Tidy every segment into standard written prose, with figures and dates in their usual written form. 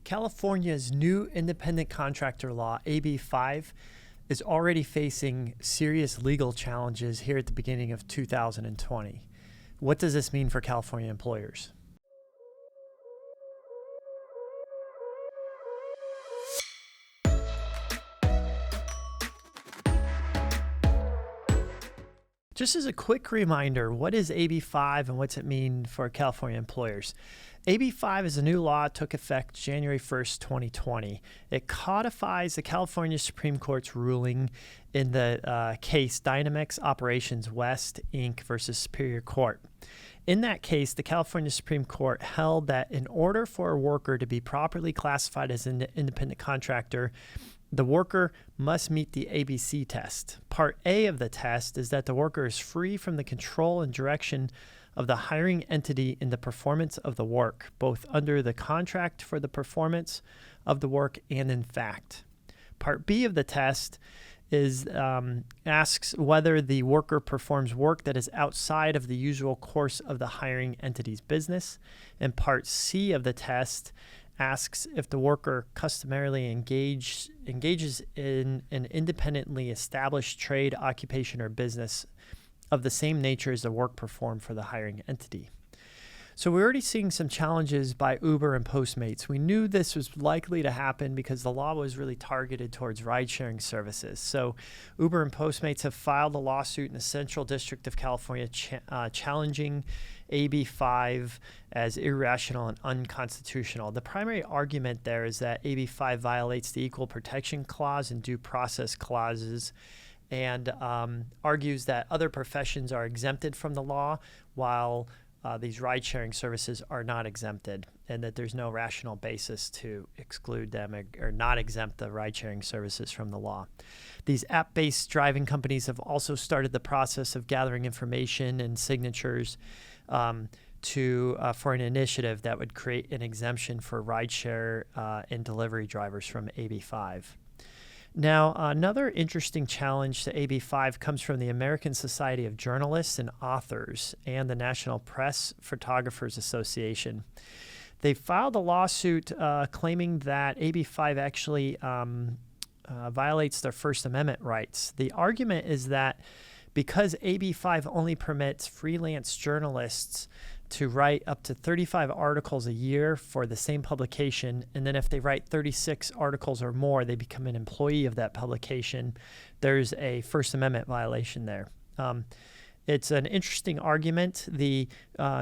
California's new independent contractor law, AB5, is already facing serious legal challenges here at the beginning of 2020. What does this mean for California employers? Just as a quick reminder, what is AB5 and what's it mean for California employers? AB5 is a new law that took effect January 1st, 2020. It codifies the California Supreme Court's ruling in the case Dynamics Operations West, Inc. versus Superior Court. In that case, the California Supreme Court held that in order for a worker to be properly classified as an independent contractor, the worker must meet the ABC test. Part A of the test is that the worker is free from the control and direction of the hiring entity in the performance of the work, both under the contract for the performance of the work and in fact. Part B of the test is asks whether the worker performs work that is outside of the usual course of the hiring entity's business. And Part C of the test asks if the worker customarily engages in an independently established trade, occupation, or business of the same nature as the work performed for the hiring entity. So we're already seeing some challenges by Uber and Postmates. We knew this was likely to happen because the law was really targeted towards ride-sharing services. So Uber and Postmates have filed a lawsuit in the Central District of California challenging AB5 as irrational and unconstitutional. The primary argument there is that AB5 violates the Equal Protection Clause and Due Process Clauses and argues that other professions are exempted from the law while these ride-sharing services are not exempted, and that there's no rational basis to exclude them or not exempt the ride-sharing services from the law. These app-based driving companies have also started the process of gathering information and signatures for an initiative that would create an exemption for rideshare and delivery drivers from AB5. Now, another interesting challenge to AB5 comes from the American Society of Journalists and Authors and the National Press Photographers Association. They filed a lawsuit claiming that AB5 actually violates their First Amendment rights. The argument is that because AB5 only permits freelance journalists to write up to 35 articles a year for the same publication, and then if they write 36 articles or more, they become an employee of that publication, there's a First Amendment violation there. It's an interesting argument. The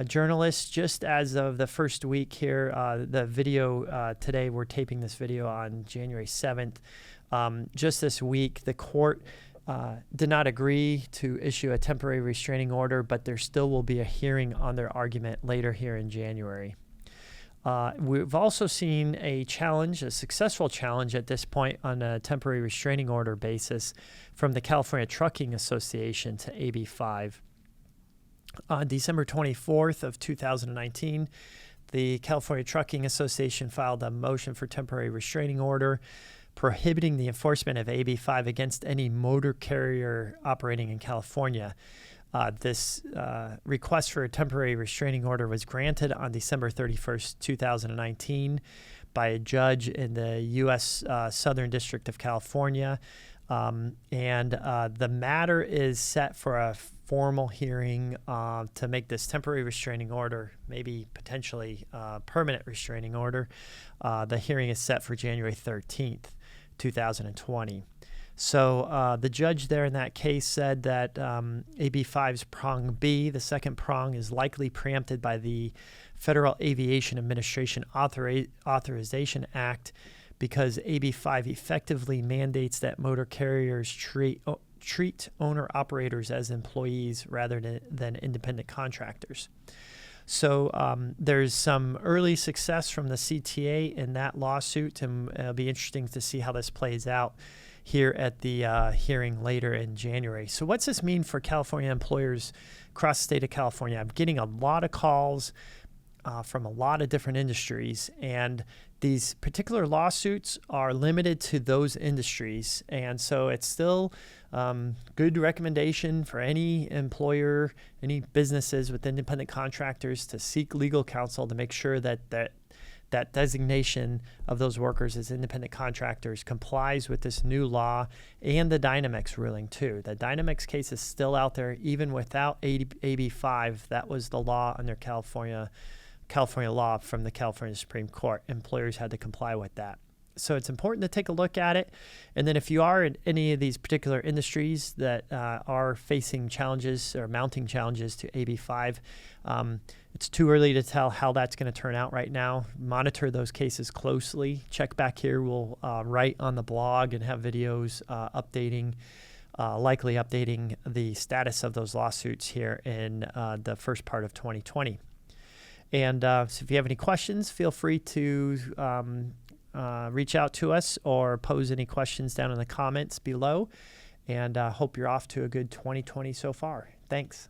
journalists, just as of the first week here, the video today, we're taping this video on January 7th, just this week, the court did not agree to issue a temporary restraining order, but there still will be a hearing on their argument later here in January. We've also seen a successful challenge at this point on a temporary restraining order basis from the California Trucking Association to AB5. On December 24th of 2019, the California Trucking Association filed a motion for temporary restraining order prohibiting the enforcement of AB5 against any motor carrier operating in California. This request for a temporary restraining order was granted on December 31st, 2019 by a judge in the U.S. Southern District of California. The matter is set for a formal hearing to make this temporary restraining order, maybe potentially permanent restraining order. The hearing is set for January 13th. 2020. So the judge there in that case said that AB5's prong B, the second prong, is likely preempted by the Federal Aviation Administration Authorization Act because AB5 effectively mandates that motor carriers treat owner-operators as employees rather than independent contractors. So there's some early success from the CTA in that lawsuit, and it'll be interesting to see how this plays out here at the hearing later in January. So what's this mean for California employers across the state of California? I'm getting a lot of calls from a lot of different industries, and these particular lawsuits are limited to those industries. And so it's still good recommendation for any employer, any businesses with independent contractors to seek legal counsel to make sure that that designation of those workers as independent contractors complies with this new law and the Dynamex ruling too. The Dynamex case is still out there even without AB5. That was the law under California law from the California Supreme Court. Employers had to comply with that. So it's important to take a look at it. And then if you are in any of these particular industries that are facing challenges or mounting challenges to AB5, it's too early to tell how that's going to turn out right now. Monitor those cases closely. Check back here. We'll write on the blog and have videos likely updating the status of those lawsuits here in the first part of 2020. And so if you have any questions, feel free to reach out to us or pose any questions down in the comments below. And hope you're off to a good 2020 so far. Thanks.